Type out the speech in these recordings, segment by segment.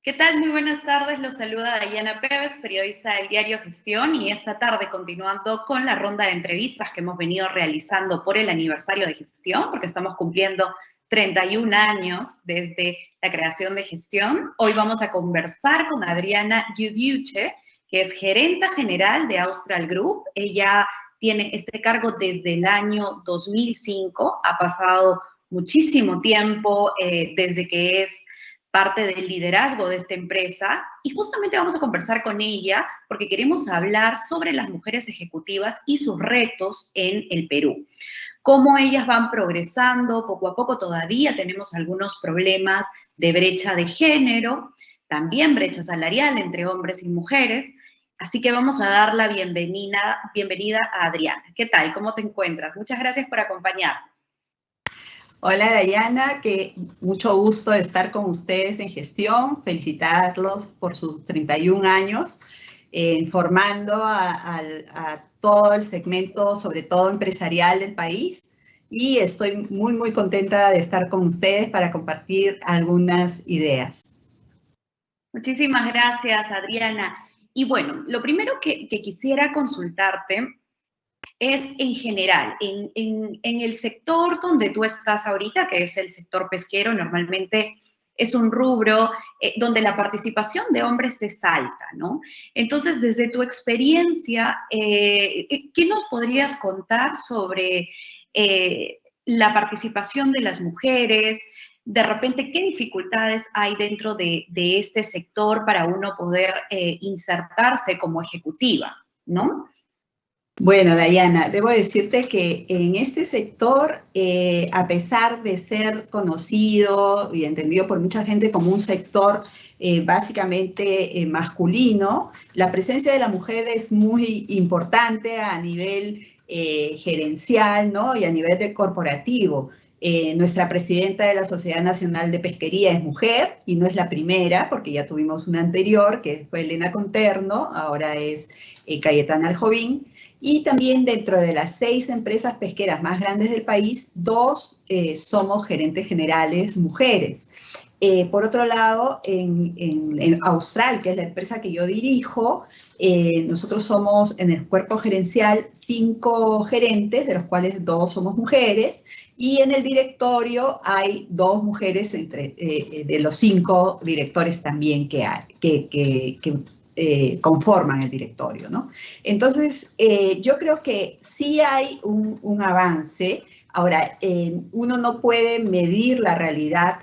¿Qué tal? Muy buenas tardes. Los saluda Dayana Pérez, periodista del diario Gestión, y esta tarde continuando con la ronda de entrevistas que hemos venido realizando por el aniversario de Gestión, porque estamos cumpliendo 31 años desde la creación de Gestión. Hoy vamos a conversar con Adriana Giudice, que es gerenta general de Austral Group. Ella tiene este cargo desde el año 2005, ha pasado muchísimo tiempo desde que es parte del liderazgo de esta empresa, y justamente vamos a conversar con ella porque queremos hablar sobre las mujeres ejecutivas y sus retos en el Perú. Cómo ellas van progresando poco a poco. Todavía tenemos algunos problemas de brecha de género, también brecha salarial entre hombres y mujeres. Así que vamos a dar la bienvenida a Adriana. ¿Qué tal? ¿Cómo te encuentras? Muchas gracias por acompañarnos. Hola Dayana, que mucho gusto de estar con ustedes en Gestión, felicitarlos por sus 31 años, informando a todo el segmento, sobre todo empresarial del país, y estoy muy contenta de estar con ustedes para compartir algunas ideas. Muchísimas gracias, Adriana. Y bueno, lo primero que quisiera consultarte es en general, en el sector donde tú estás ahorita, que es el sector pesquero. Normalmente es un rubro donde la participación de hombres es alta, ¿no? Entonces, desde tu experiencia, ¿qué nos podrías contar sobre la participación de las mujeres? De repente, ¿qué dificultades hay dentro de este sector para uno poder insertarse como ejecutiva, ¿no? Bueno, Dayana, debo decirte que en este sector, a pesar de ser conocido y entendido por mucha gente como un sector básicamente masculino, la presencia de la mujer es muy importante a nivel gerencial, ¿no? Y a nivel de corporativo. Nuestra presidenta de la Sociedad Nacional de Pesquería es mujer, y no es la primera, porque ya tuvimos una anterior, que fue Elena Conterno, ahora es Cayetana Aljovín. Y también dentro de las 6 empresas pesqueras más grandes del país, 2 somos gerentes generales mujeres. Por otro lado, en Austral, que es la empresa que yo dirijo, nosotros somos en el cuerpo gerencial 5 gerentes, de los cuales 2 somos mujeres, y en el directorio hay 2 mujeres de los 5 directores también que conforman el directorio, ¿no? Entonces, yo creo que sí hay un avance. Ahora, uno no puede medir la realidad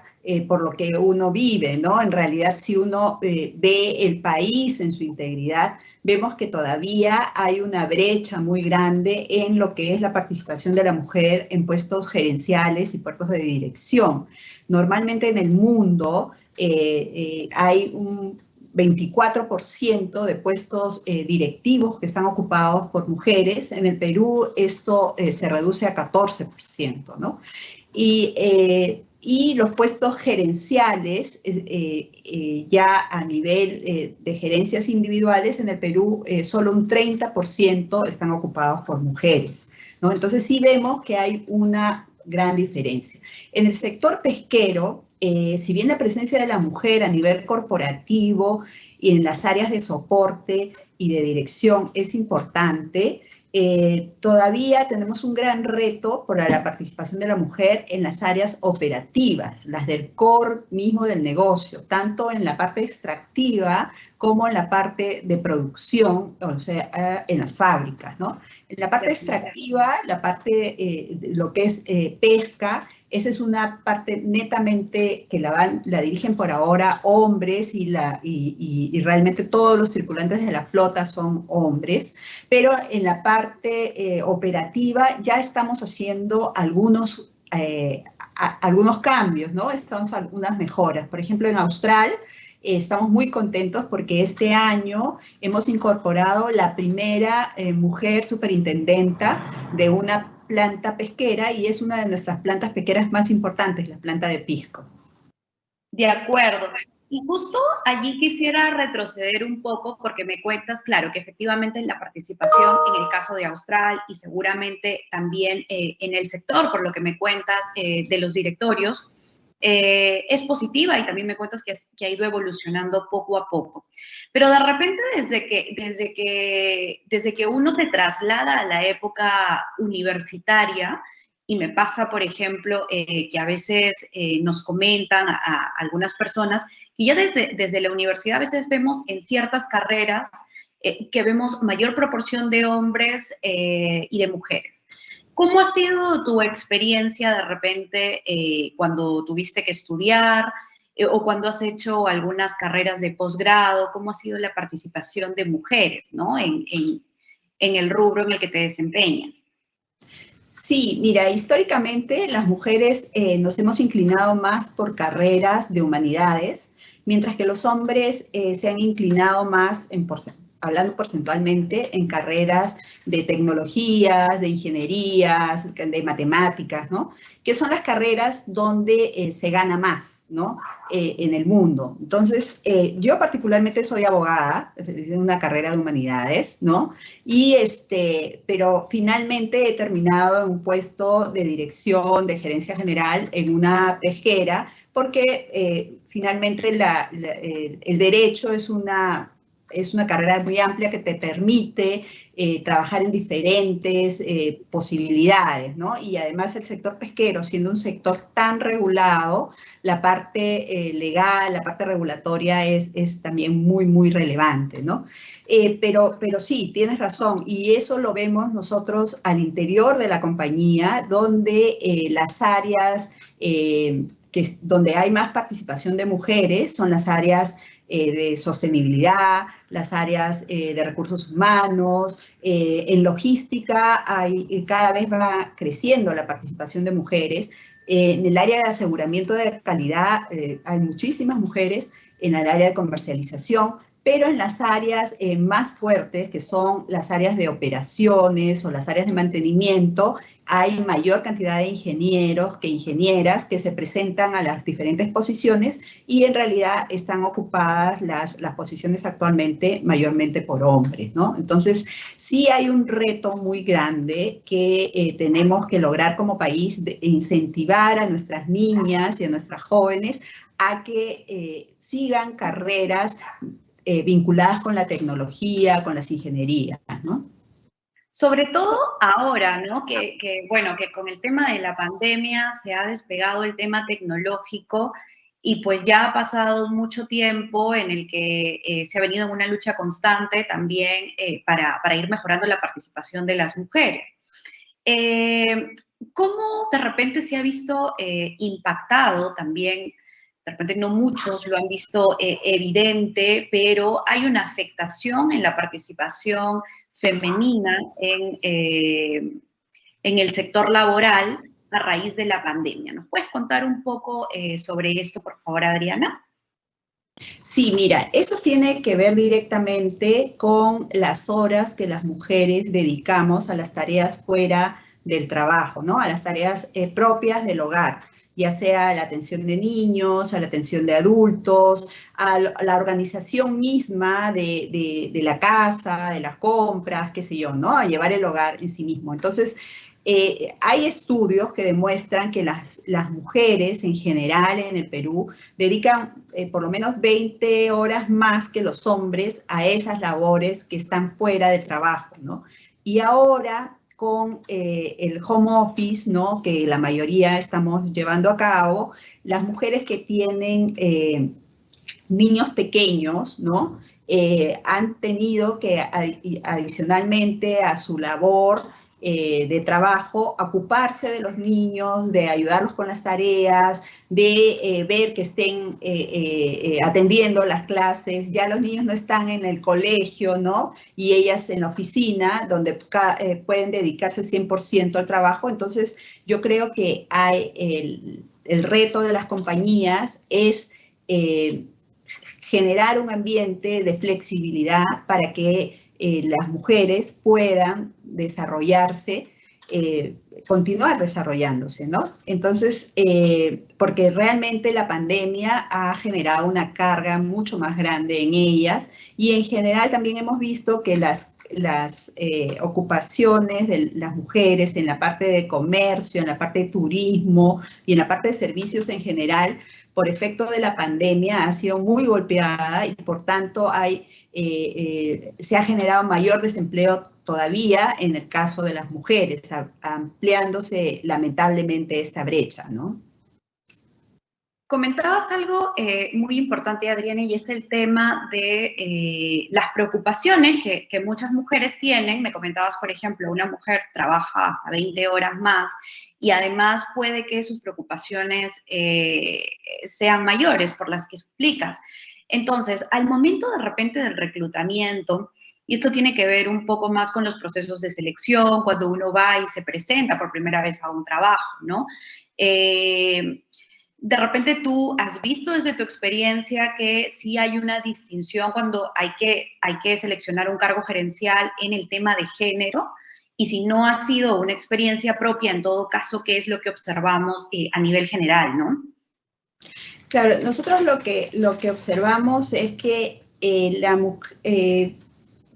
por lo que uno vive, ¿no? En realidad, si uno ve el país en su integridad, vemos que todavía hay una brecha muy grande en lo que es la participación de la mujer en puestos gerenciales y puestos de dirección. Normalmente en el mundo hay un 24% de puestos directivos que están ocupados por mujeres. En el Perú esto se reduce a 14%, ¿no? Y los puestos gerenciales, ya a nivel de gerencias individuales, en el Perú solo un 30% están ocupados por mujeres, ¿no? Entonces sí vemos que hay una gran diferencia. En el sector pesquero, si bien la presencia de la mujer a nivel corporativo y en las áreas de soporte y de dirección es importante, todavía tenemos un gran reto por la participación de la mujer en las áreas operativas, las del core mismo del negocio, tanto en la parte extractiva como en la parte de producción, o sea, en las fábricas, ¿no? En la parte extractiva, la parte de lo que es pesca, esa es una parte netamente que la dirigen por ahora hombres, y realmente todos los tripulantes de la flota son hombres, pero en la parte operativa ya estamos haciendo algunos cambios, ¿no? Estamos algunas mejoras. Por ejemplo, en Austral estamos muy contentos porque este año hemos incorporado la primera mujer superintendenta de una planta pesquera, y es una de nuestras plantas pesqueras más importantes, la planta de Pisco. De acuerdo. Y justo allí quisiera retroceder un poco porque me cuentas, claro, que efectivamente la participación en el caso de Austral y seguramente también en el sector, por lo que me cuentas de los directorios, es positiva y también me cuentas que ha ido evolucionando poco a poco. Pero de repente desde que uno se traslada a la época universitaria, y me pasa, por ejemplo, que a veces nos comentan a algunas personas que ya desde la universidad a veces vemos en ciertas carreras que vemos mayor proporción de hombres y de mujeres. ¿Cómo ha sido tu experiencia de repente cuando tuviste que estudiar o cuando has hecho algunas carreras de posgrado? ¿Cómo ha sido la participación de mujeres, ¿no? En el rubro en el que te desempeñas? Sí, mira, históricamente las mujeres nos hemos inclinado más por carreras de humanidades, mientras que los hombres se han inclinado más, hablando porcentualmente, en carreras de tecnologías, de ingenierías, de matemáticas, ¿no? Que son las carreras donde se gana más, ¿no? En el mundo. Entonces, yo particularmente soy abogada, de una carrera de humanidades, ¿no? Pero finalmente he terminado en un puesto de dirección, de gerencia general en una pesquera, porque finalmente el derecho es una carrera muy amplia que te permite trabajar en diferentes posibilidades, ¿no? Y además el sector pesquero, siendo un sector tan regulado, la parte legal, la parte regulatoria es también muy, muy relevante, ¿no? Pero sí, tienes razón, y eso lo vemos nosotros al interior de la compañía, donde las áreas donde hay más participación de mujeres son las áreas de sostenibilidad, las áreas de recursos humanos, en logística cada vez va creciendo la participación de mujeres. En el área de aseguramiento de calidad hay muchísimas mujeres, en el área de comercialización, pero en las áreas más fuertes, que son las áreas de operaciones o las áreas de mantenimiento, hay mayor cantidad de ingenieros que ingenieras que se presentan a las diferentes posiciones y en realidad están ocupadas las posiciones actualmente mayormente por hombres, ¿no? Entonces, sí hay un reto muy grande que tenemos que lograr como país, de incentivar a nuestras niñas y a nuestras jóvenes a que sigan carreras vinculadas con la tecnología, con las ingenierías, ¿no? Sobre todo ahora, ¿no? Bueno, que con el tema de la pandemia se ha despegado el tema tecnológico y pues ya ha pasado mucho tiempo en el que se ha venido en una lucha constante también para ir mejorando la participación de las mujeres. Eh, ¿Cómo de repente se ha visto impactado también? De repente no muchos lo han visto evidente, pero hay una afectación en la participación femenina en el sector laboral a raíz de la pandemia. ¿Nos puedes contar un poco sobre esto, por favor, Adriana? Sí, mira, eso tiene que ver directamente con las horas que las mujeres dedicamos a las tareas fuera del trabajo, ¿no? A las tareas propias del hogar, ya sea a la atención de niños, a la atención de adultos, a la organización misma de la casa, de las compras, qué sé yo, ¿no? A llevar el hogar en sí mismo. Entonces, hay estudios que demuestran que las mujeres en general en el Perú dedican por lo menos 20 horas más que los hombres a esas labores que están fuera del trabajo, ¿no? Y ahora con el home office, ¿no? Que la mayoría estamos llevando a cabo, las mujeres que tienen niños pequeños, ¿no? Han tenido que adicionalmente a su labor de trabajo, ocuparse de los niños, de ayudarlos con las tareas, de ver que estén atendiendo las clases. Ya los niños no están en el colegio, ¿no? Y ellas en la oficina, donde pueden dedicarse 100% al trabajo. Entonces, yo creo que el reto de las compañías es generar un ambiente de flexibilidad para que las mujeres puedan desarrollarse continuar desarrollándose, ¿no? Entonces, porque realmente la pandemia ha generado una carga mucho más grande en ellas y en general también hemos visto que las ocupaciones de las mujeres en la parte de comercio, en la parte de turismo y en la parte de servicios en general, por efecto de la pandemia ha sido muy golpeada y por tanto se ha generado mayor desempleo todavía en el caso de las mujeres, ampliándose lamentablemente esta brecha, ¿no? Comentabas algo muy importante, Adriana, y es el tema de las preocupaciones que muchas mujeres tienen. Me comentabas, por ejemplo, una mujer trabaja hasta 20 horas más y además puede que sus preocupaciones sean mayores por las que explicas. Entonces, al momento de repente del reclutamiento, y esto tiene que ver un poco más con los procesos de selección, cuando uno va y se presenta por primera vez a un trabajo, ¿no? De repente tú has visto desde tu experiencia que sí hay una distinción cuando hay que seleccionar un cargo gerencial en el tema de género, y si no ha sido una experiencia propia, en todo caso, ¿qué es lo que observamos a nivel general, no? Claro, nosotros lo que observamos es que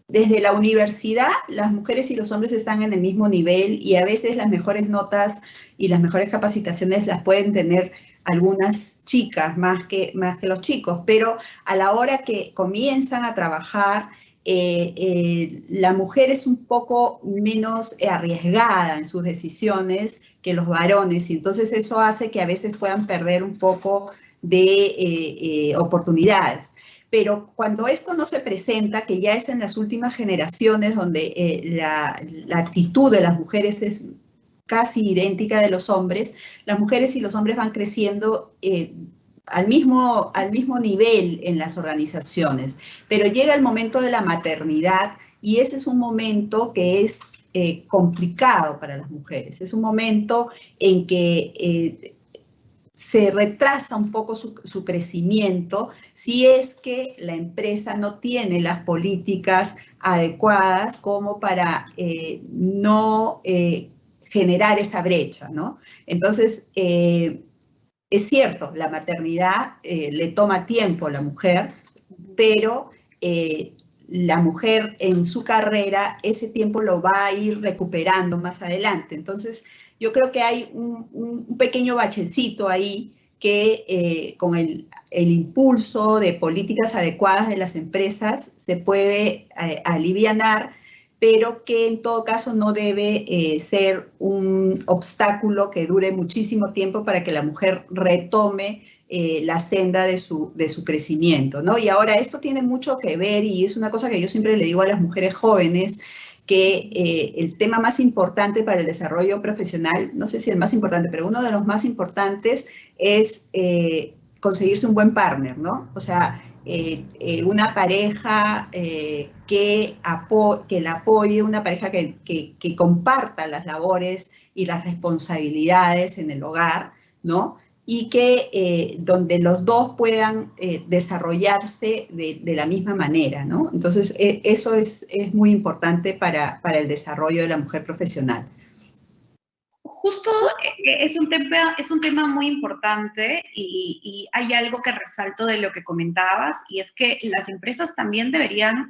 desde la universidad, las mujeres y los hombres están en el mismo nivel y a veces las mejores notas y las mejores capacitaciones las pueden tener algunas chicas más que los chicos, pero a la hora que comienzan a trabajar, la mujer es un poco menos arriesgada en sus decisiones que los varones y entonces eso hace que a veces puedan perder un poco de oportunidades. Pero cuando esto no se presenta, que ya es en las últimas generaciones donde la actitud de las mujeres es casi idéntica de los hombres, las mujeres y los hombres van creciendo al mismo nivel en las organizaciones. Pero llega el momento de la maternidad y ese es un momento que es complicado para las mujeres. Es un momento en que se retrasa un poco su crecimiento si es que la empresa no tiene las políticas adecuadas como para no generar esa brecha, ¿no? Entonces, es cierto, la maternidad le toma tiempo a la mujer, pero la mujer en su carrera ese tiempo lo va a ir recuperando más adelante. Entonces, yo creo que hay un pequeño bachecito ahí que con el impulso de políticas adecuadas de las empresas se puede alivianar, pero que en todo caso no debe ser un obstáculo que dure muchísimo tiempo para que la mujer retome la senda de su crecimiento, ¿no? Y ahora esto tiene mucho que ver y es una cosa que yo siempre le digo a las mujeres jóvenes, que el tema más importante para el desarrollo profesional, no sé si el más importante, pero uno de los más importantes es conseguirse un buen partner, ¿no? O sea, una pareja que la apoye, una pareja que comparta las labores y las responsabilidades en el hogar, ¿no? Y que donde los dos puedan desarrollarse de la misma manera, ¿no? Entonces, eso es muy importante para el desarrollo de la mujer profesional. Justo es un tema muy importante y hay algo que resalto de lo que comentabas y es que las empresas también deberían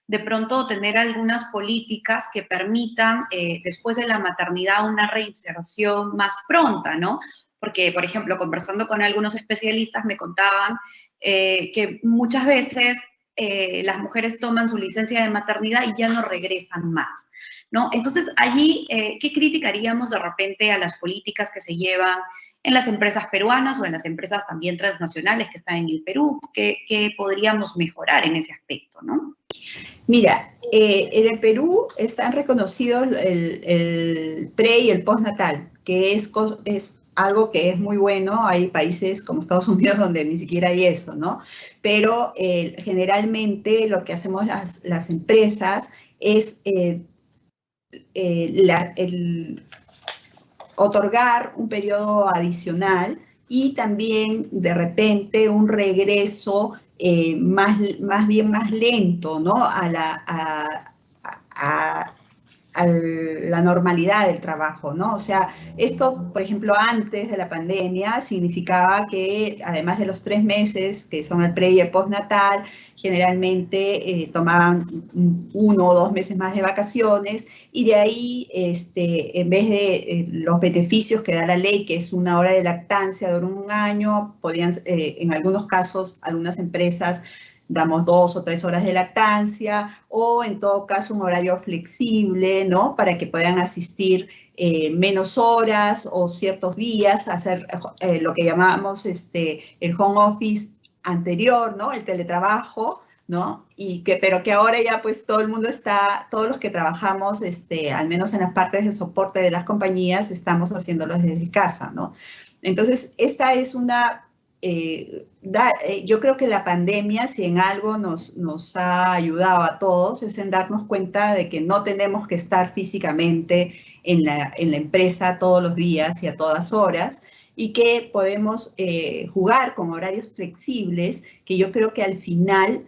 de pronto tener algunas políticas que permitan después de la maternidad una reinserción más pronta, ¿no? Porque, por ejemplo, conversando con algunos especialistas me contaban que muchas veces las mujeres toman su licencia de maternidad y ya no regresan más, ¿no? Entonces, allí, ¿qué criticaríamos de repente a las políticas que se llevan en las empresas peruanas o en las empresas también transnacionales que están en el Perú? ¿Qué podríamos mejorar en ese aspecto, no? Mira, en el Perú están reconocidos el pre y el postnatal, que es algo que es muy bueno. Hay países como Estados Unidos donde ni siquiera hay eso, ¿no? Pero generalmente lo que hacemos las empresas es otorgar un periodo adicional y también de repente un regreso más bien más lento, ¿no? la normalidad del trabajo, ¿no? O sea, esto, por ejemplo, antes de la pandemia significaba que además de los 3 meses, que son el pre y el postnatal, generalmente tomaban 1 o 2 meses más de vacaciones y de ahí, en vez de los beneficios que da la ley, que es 1 hora de lactancia de 1 año, podían, en algunos casos, algunas empresas damos 2 o 3 horas de lactancia, o en todo caso un horario flexible, ¿no? Para que puedan asistir menos horas o ciertos días, hacer lo que llamamos el home office anterior, ¿no? El teletrabajo, ¿no? Pero que ahora ya pues todo el mundo está, todos los que trabajamos, al menos en las partes de soporte de las compañías, estamos haciéndolo desde casa, ¿no? Entonces, esta es una yo creo que la pandemia, si en algo nos ha ayudado a todos, es en darnos cuenta de que no tenemos que estar físicamente en la empresa todos los días y a todas horas, y que podemos jugar con horarios flexibles, que yo creo que al final,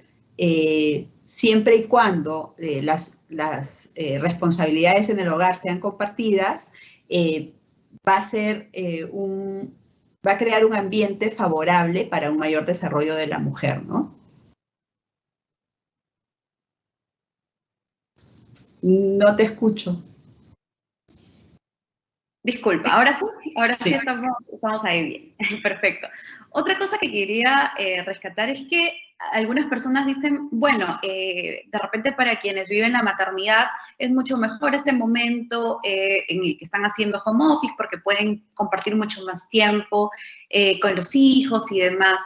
siempre y cuando las responsabilidades en el hogar sean compartidas, va a ser va a crear un ambiente favorable para un mayor desarrollo de la mujer, ¿no? No te escucho. Disculpa, ahora sí estamos ahí bien. Perfecto. Otra cosa que quería rescatar es que algunas personas dicen, bueno, de repente para quienes viven la maternidad es mucho mejor este momento en el que están haciendo home office porque pueden compartir mucho más tiempo con los hijos y demás.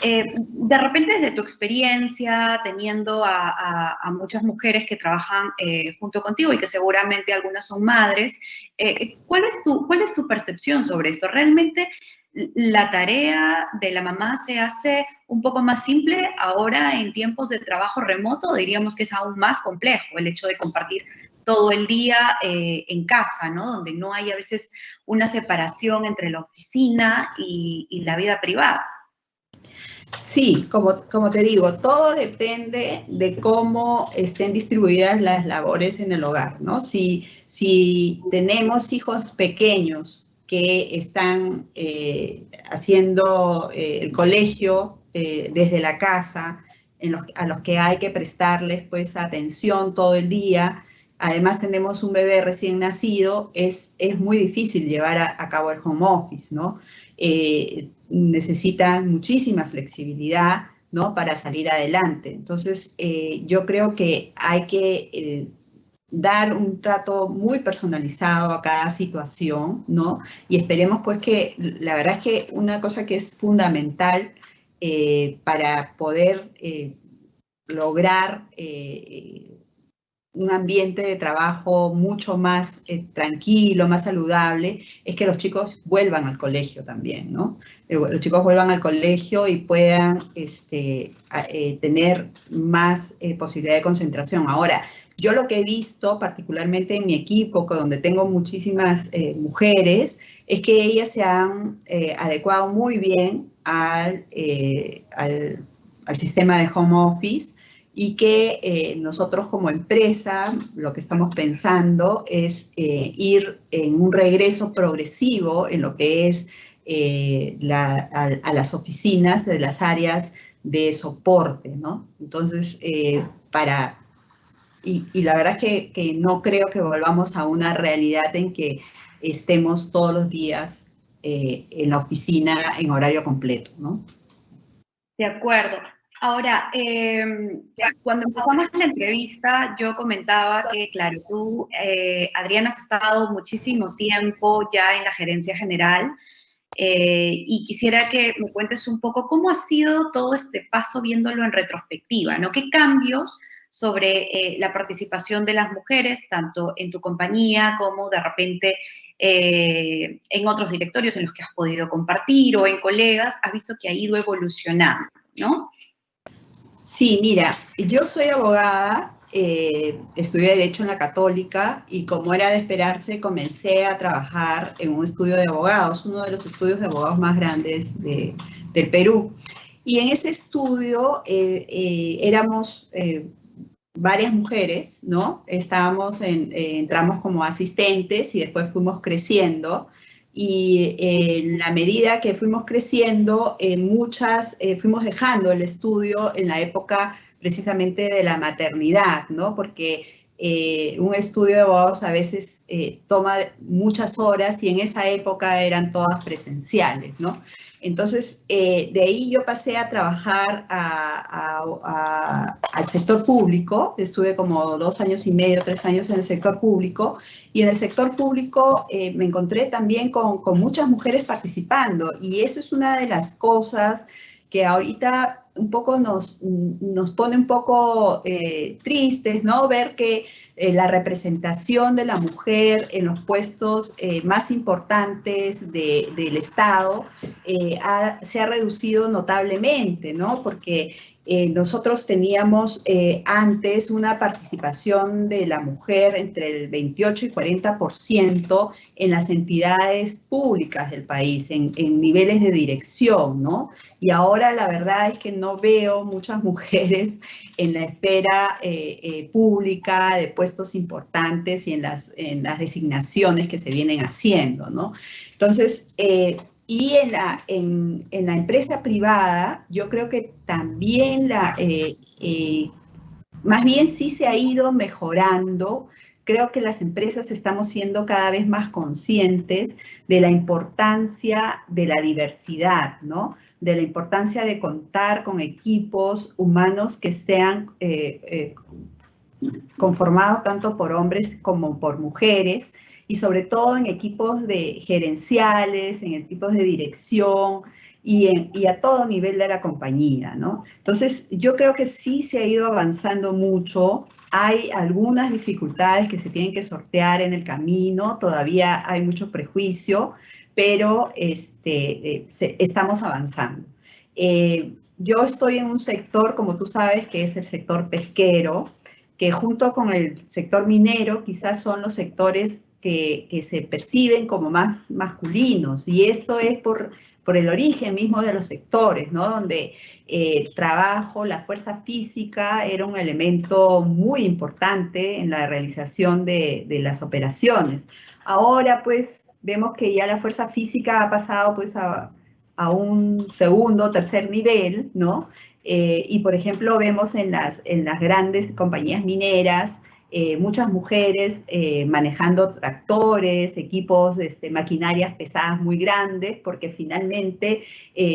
De repente, desde tu experiencia, teniendo a muchas mujeres que trabajan junto contigo y que seguramente algunas son madres, ¿cuál es tu percepción sobre esto? ¿Realmente la tarea de la mamá se hace un poco más simple ahora en tiempos de trabajo remoto? ¿O diríamos que es aún más complejo el hecho de compartir todo el día en casa, ¿no? Donde no hay a veces una separación entre la oficina y la vida privada. Sí, como te digo, todo depende de cómo estén distribuidas las labores en el hogar, ¿no? Si tenemos hijos pequeños que están haciendo el colegio desde la casa, a los que hay que prestarles pues atención todo el día, además tenemos un bebé recién nacido, es muy difícil llevar a cabo el home office, ¿no? Necesitan muchísima flexibilidad, ¿no? Para salir adelante. Entonces, yo creo que hay que dar un trato muy personalizado a cada situación, ¿no? Y esperemos pues que, la verdad es que una cosa que es fundamental para poder lograr un ambiente de trabajo mucho más tranquilo, más saludable, es que los chicos vuelvan al colegio también, ¿no? Los chicos vuelvan al colegio y puedan tener más posibilidad de concentración. Ahora, yo lo que he visto, particularmente en mi equipo, donde tengo muchísimas mujeres, es que ellas se han adecuado muy bien al sistema de home office, y que nosotros como empresa lo que estamos pensando es ir en un regreso progresivo en lo que es a las oficinas de las áreas de soporte, ¿no? Entonces, y la verdad es que no creo que volvamos a una realidad en que estemos todos los días en la oficina en horario completo, ¿no? De acuerdo. Ahora, cuando empezamos la entrevista, yo comentaba que, claro, tú, Adriana, has estado muchísimo tiempo ya en la gerencia general y quisiera que me cuentes un poco cómo ha sido todo este paso viéndolo en retrospectiva, ¿no? ¿Qué cambios sobre la participación de las mujeres, tanto en tu compañía como de repente en otros directorios en los que has podido compartir o en colegas, has visto que ha ido evolucionando, ¿no? Sí, mira, yo soy abogada, estudié Derecho en la Católica y como era de esperarse, comencé a trabajar en un estudio de abogados, uno de los estudios de abogados más grandes del Perú. Y en ese estudio éramos varias mujeres, ¿no? Entramos como asistentes y después fuimos creciendo. Y en la medida que fuimos creciendo, fuimos dejando el estudio en la época precisamente de la maternidad, ¿no? Porque un estudio de abogados a veces toma muchas horas y en esa época eran todas presenciales, ¿no? Entonces, de ahí yo pasé a trabajar al sector público. Estuve como 2 años y medio, 3 años en el sector público. Y en el sector público me encontré también con muchas mujeres participando. Y eso es una de las cosas que ahorita un poco nos pone un poco tristes, ¿no? Ver que la representación de la mujer en los puestos más importantes del Estado se ha reducido notablemente, ¿no? Porque nosotros teníamos antes una participación de la mujer entre el 28 y 40% en las entidades públicas del país, en niveles de dirección, ¿no? Y ahora la verdad es que no veo muchas mujeres en la esfera pública de puestos importantes y en las designaciones que se vienen haciendo, ¿no? Entonces, y en la empresa privada, yo creo que también más bien sí se ha ido mejorando. Creo que las empresas estamos siendo cada vez más conscientes de la importancia de la diversidad, ¿no? De la importancia de contar con equipos humanos que sean conformados tanto por hombres como por mujeres, y sobre todo en equipos gerenciales, en equipos de dirección y a todo nivel de la compañía, ¿no? Entonces, yo creo que sí se ha ido avanzando mucho. Hay algunas dificultades que se tienen que sortear en el camino, todavía hay mucho prejuicio, pero estamos avanzando. Yo estoy en un sector, como tú sabes, que es el sector pesquero, que junto con el sector minero quizás son los sectores que se perciben como más masculinos, y esto es por el origen mismo de los sectores, ¿no? Donde el trabajo, la fuerza física era un elemento muy importante en la realización de las operaciones. Ahora, pues, vemos que ya la fuerza física ha pasado, pues, a un segundo, tercer nivel, ¿no? Y, por ejemplo, vemos en las grandes compañías mineras muchas mujeres manejando tractores, equipos, maquinarias pesadas muy grandes, porque finalmente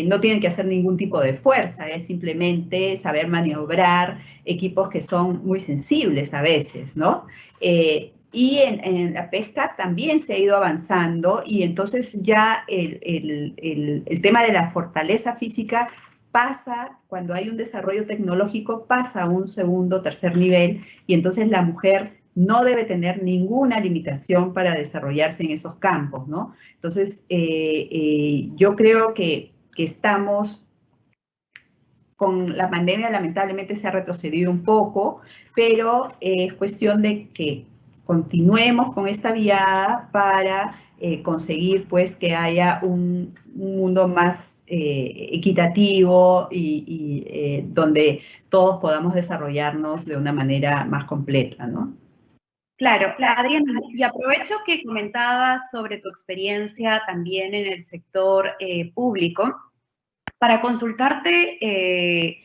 no tienen que hacer ningún tipo de fuerza, es simplemente saber maniobrar equipos que son muy sensibles a veces, ¿no? Y en la pesca también se ha ido avanzando, y entonces ya el tema de la fortaleza física pasa, cuando hay un desarrollo tecnológico, pasa a un segundo, tercer nivel, y entonces la mujer no debe tener ninguna limitación para desarrollarse en esos campos, ¿no? Entonces, yo creo que estamos con la pandemia, lamentablemente se ha retrocedido un poco, pero es cuestión de que continuemos con esta viada para conseguir, pues, que haya un mundo más equitativo y donde todos podamos desarrollarnos de una manera más completa, ¿no? Claro, Adriana, y aprovecho que comentabas sobre tu experiencia también en el sector público para consultarte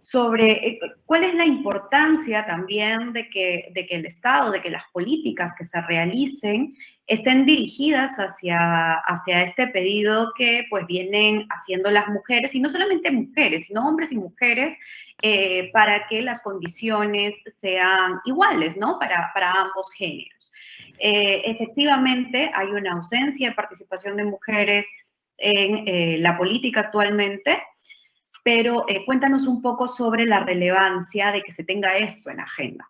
sobre cuál es la importancia también de que el Estado, de que las políticas que se realicen estén dirigidas hacia este pedido que pues vienen haciendo las mujeres, y no solamente mujeres, sino hombres y mujeres, para que las condiciones sean iguales, ¿no? Para ambos géneros. Efectivamente, hay una ausencia de participación de mujeres en la política actualmente, pero cuéntanos un poco sobre la relevancia de que se tenga eso en agenda.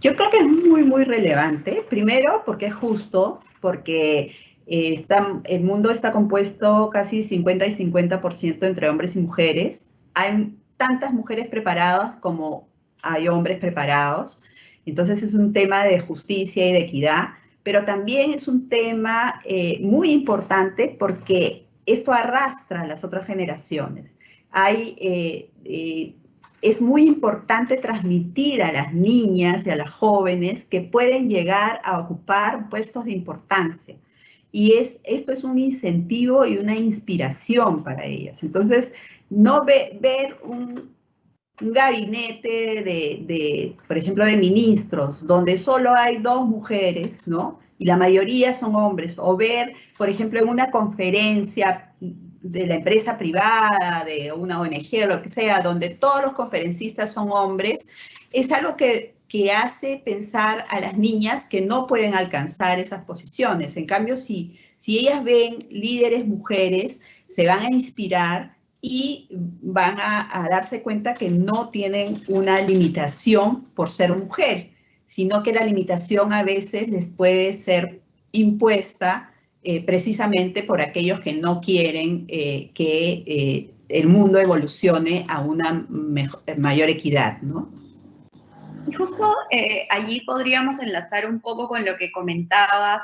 Yo creo que es muy, muy relevante. Primero, porque es justo, porque el mundo está compuesto casi 50 y 50% entre hombres y mujeres. Hay tantas mujeres preparadas como hay hombres preparados. Entonces es un tema de justicia y de equidad, pero también es un tema muy importante porque esto arrastra a las otras generaciones. Hay es muy importante transmitir a las niñas y a las jóvenes que pueden llegar a ocupar puestos de importancia. Y esto es un incentivo y una inspiración para ellas. Entonces, no ver un gabinete por ejemplo, de ministros, donde solo hay 2 mujeres, ¿no? Y la mayoría son hombres, o ver, por ejemplo, en una conferencia de la empresa privada, de una ONG o lo que sea, donde todos los conferencistas son hombres, es algo que hace pensar a las niñas que no pueden alcanzar esas posiciones. En cambio, si ellas ven líderes mujeres, se van a inspirar y van a darse cuenta que no tienen una limitación por ser mujer, sino que la limitación a veces les puede ser impuesta precisamente por aquellos que no quieren que el mundo evolucione a una mayor equidad, ¿no? Y justo allí podríamos enlazar un poco con lo que comentabas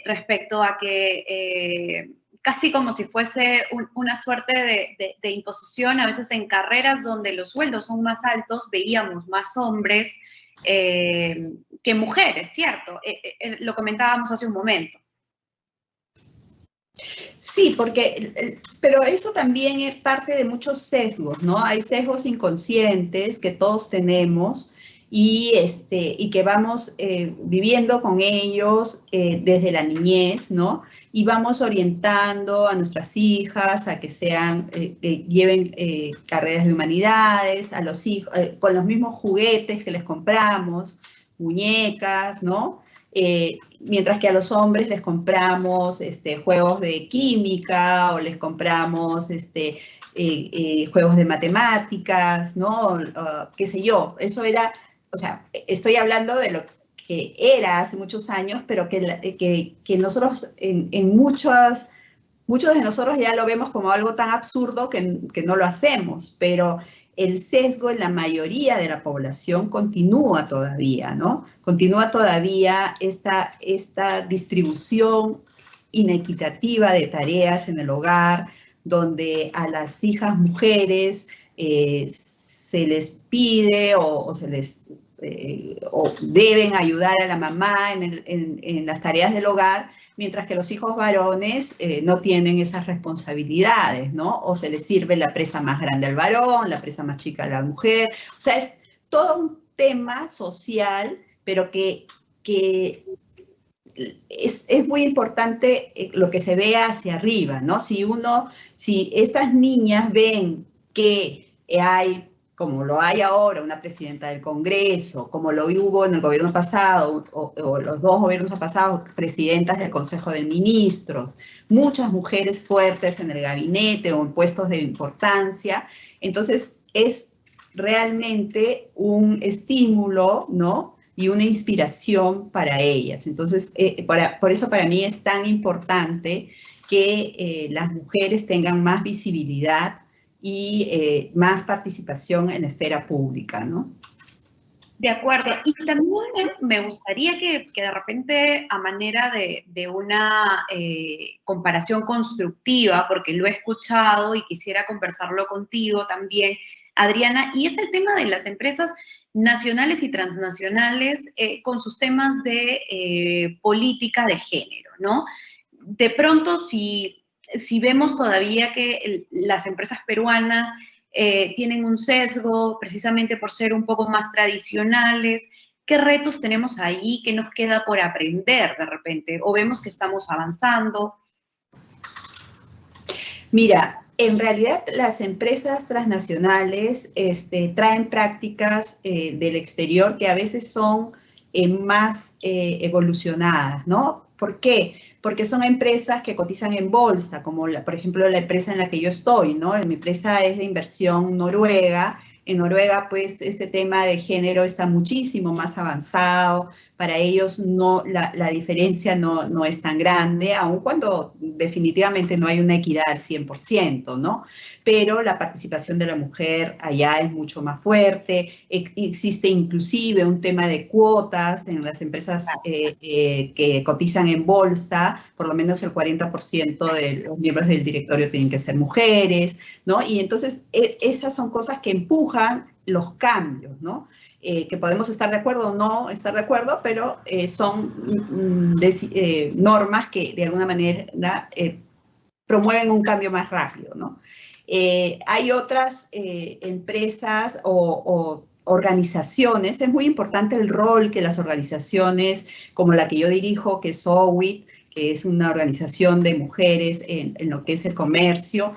respecto a que casi como si fuese una suerte de imposición, a veces en carreras donde los sueldos son más altos, veíamos más hombres que mujeres, ¿cierto? Lo comentábamos hace un momento. Sí, pero eso también es parte de muchos sesgos, ¿no? Hay sesgos inconscientes que todos tenemos y que vamos viviendo con ellos desde la niñez, ¿no? Y vamos orientando a nuestras hijas a que lleven carreras de humanidades, a los hijos, con los mismos juguetes que les compramos, muñecas, ¿no? Mientras que a los hombres les compramos juegos de química o les compramos juegos de matemáticas, ¿no? Qué sé yo, eso era, o sea, estoy hablando de lo que era hace muchos años, pero que nosotros muchos de nosotros ya lo vemos como algo tan absurdo que no lo hacemos, pero el sesgo en la mayoría de la población continúa todavía, ¿no? Continúa todavía esta distribución inequitativa de tareas en el hogar, donde a las hijas mujeres se les pide o deben ayudar a la mamá en las tareas del hogar, mientras que los hijos varones no tienen esas responsabilidades, ¿no? O se les sirve la presa más grande al varón, la presa más chica a la mujer. O sea, es todo un tema social, pero que es muy importante lo que se vea hacia arriba, ¿no? Si estas niñas ven que hay, como lo hay ahora, una presidenta del Congreso, como lo hubo en el gobierno pasado, o los 2 gobiernos pasados, presidentas del Consejo de Ministros, muchas mujeres fuertes en el gabinete o en puestos de importancia, entonces es realmente un estímulo, ¿no? Y una inspiración para ellas. Entonces, por eso para mí es tan importante que las mujeres tengan más visibilidad y más participación en la esfera pública, ¿no? De acuerdo. Y también me gustaría que de repente, a manera de una comparación constructiva, porque lo he escuchado y quisiera conversarlo contigo también, Adriana, y es el tema de las empresas nacionales y transnacionales con sus temas de política de género, ¿no? De pronto, si vemos todavía que las empresas peruanas tienen un sesgo precisamente por ser un poco más tradicionales, ¿qué retos tenemos ahí? ¿Qué nos queda por aprender de repente? ¿O vemos que estamos avanzando? Mira, en realidad las empresas transnacionales traen prácticas del exterior que a veces son más evolucionadas, ¿no? ¿Por qué? Porque son empresas que cotizan en bolsa, como por ejemplo la empresa en la que yo estoy, ¿no? Mi empresa es de inversión noruega. En Noruega, pues, este tema de género está muchísimo más avanzado. Para ellos la diferencia no es tan grande, aun cuando definitivamente no hay una equidad al 100%, ¿no? Pero la participación de la mujer allá es mucho más fuerte. Existe inclusive un tema de cuotas en las empresas que cotizan en bolsa, por lo menos el 40% de los miembros del directorio tienen que ser mujeres, ¿no? Y entonces esas son cosas que empujan los cambios, ¿no? Que podemos estar de acuerdo o no estar de acuerdo, pero son normas que de alguna manera promueven un cambio más rápido, ¿no? Hay otras empresas o organizaciones, es muy importante el rol que las organizaciones como la que yo dirijo, que es OWIT, que es una organización de mujeres en lo que es el comercio,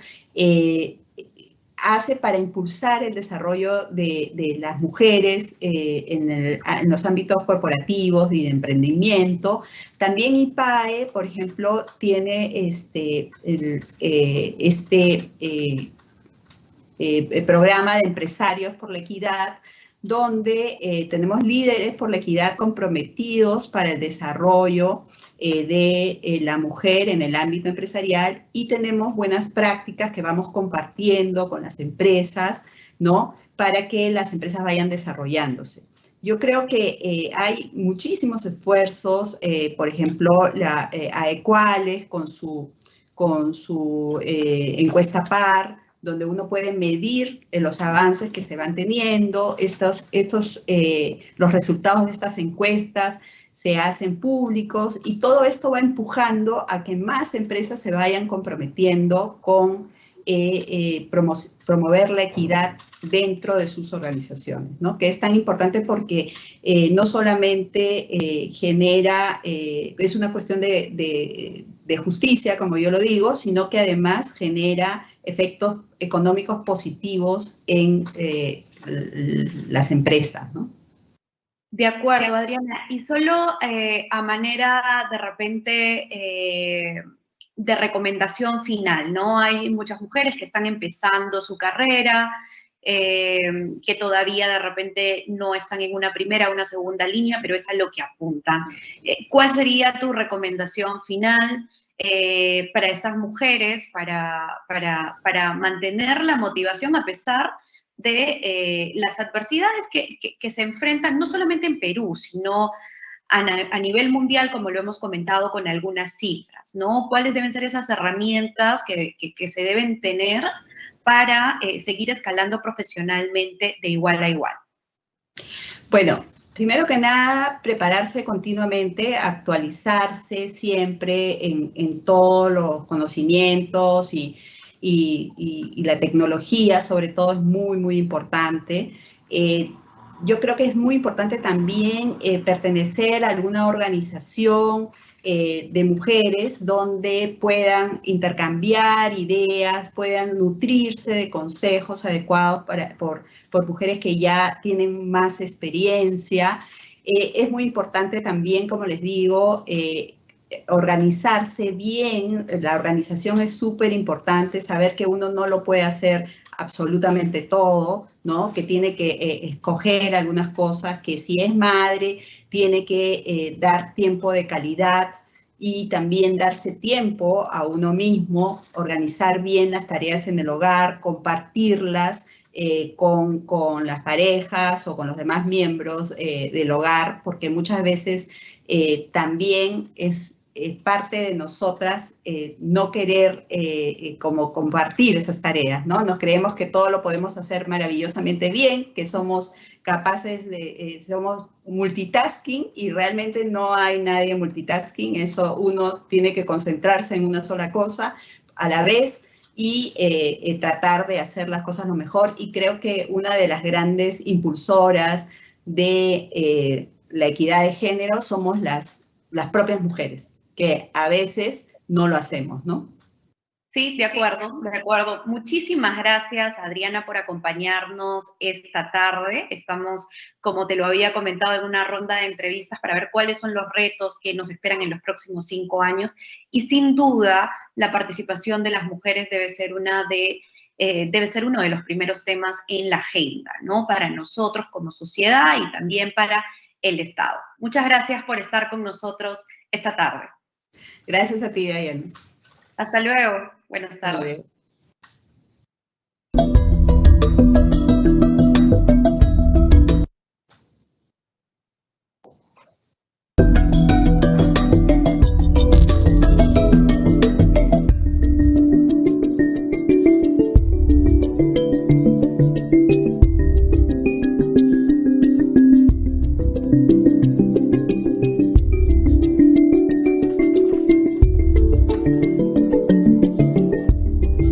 hace para impulsar el desarrollo de las mujeres en los ámbitos corporativos y de emprendimiento. También IPAE, por ejemplo, tiene el programa de empresarios por la equidad, donde tenemos líderes por la equidad comprometidos para el desarrollo de la mujer en el ámbito empresarial, y tenemos buenas prácticas que vamos compartiendo con las empresas, ¿no? Para que las empresas vayan desarrollándose. Yo creo que hay muchísimos esfuerzos, por ejemplo, la AEQUALES con su encuesta PAR, donde uno puede medir los avances que se van teniendo, los resultados de estas encuestas se hacen públicos, y todo esto va empujando a que más empresas se vayan comprometiendo con promover la equidad dentro de sus organizaciones, ¿no? Que es tan importante porque no solamente genera, es una cuestión de justicia, como yo lo digo, sino que además genera efectos económicos positivos en las empresas, ¿no? De acuerdo, Adriana. Y solo a manera de repente de recomendación final, ¿no? Hay muchas mujeres que están empezando su carrera, que todavía de repente no están en una primera o una segunda línea, pero es a lo que apuntan. ¿Cuál sería tu recomendación final para estas mujeres, para mantener la motivación a pesar de las adversidades que se enfrentan no solamente en Perú, sino a nivel mundial, como lo hemos comentado con algunas cifras, ¿no? ¿Cuáles deben ser esas herramientas que se deben tener para seguir escalando profesionalmente de igual a igual? Bueno, primero que nada, prepararse continuamente, actualizarse siempre en todos los conocimientos y la tecnología, sobre todo, es muy, muy importante. Yo creo que es muy importante también pertenecer a alguna organización de mujeres donde puedan intercambiar ideas, puedan nutrirse de consejos adecuados por mujeres que ya tienen más experiencia. Es muy importante también, como les digo, organizarse bien. La organización es súper importante, saber que uno no lo puede hacer absolutamente todo, ¿no? Que tiene que escoger algunas cosas, que si es madre, tiene que dar tiempo de calidad y también darse tiempo a uno mismo, organizar bien las tareas en el hogar, compartirlas con las parejas o con los demás miembros del hogar, porque muchas veces también es parte de nosotras no querer como compartir esas tareas, ¿no? Nos creemos que todo lo podemos hacer maravillosamente bien, que somos capaces somos multitasking, y realmente no hay nadie multitasking. Eso, uno tiene que concentrarse en una sola cosa a la vez y tratar de hacer las cosas lo mejor. Y creo que una de las grandes impulsoras de la equidad de género somos las propias mujeres, que a veces no lo hacemos, ¿no? Sí, de acuerdo, de acuerdo. Muchísimas gracias, Adriana, por acompañarnos esta tarde. Estamos, como te lo había comentado, en una ronda de entrevistas para ver cuáles son los retos que nos esperan en los próximos 5 años. Y sin duda, la participación de las mujeres debe ser uno de los primeros temas en la agenda, ¿no? Para nosotros como sociedad y también para el Estado. Muchas gracias por estar con nosotros esta tarde. Gracias a ti, Diana. Hasta luego. Buenas tardes. Perú.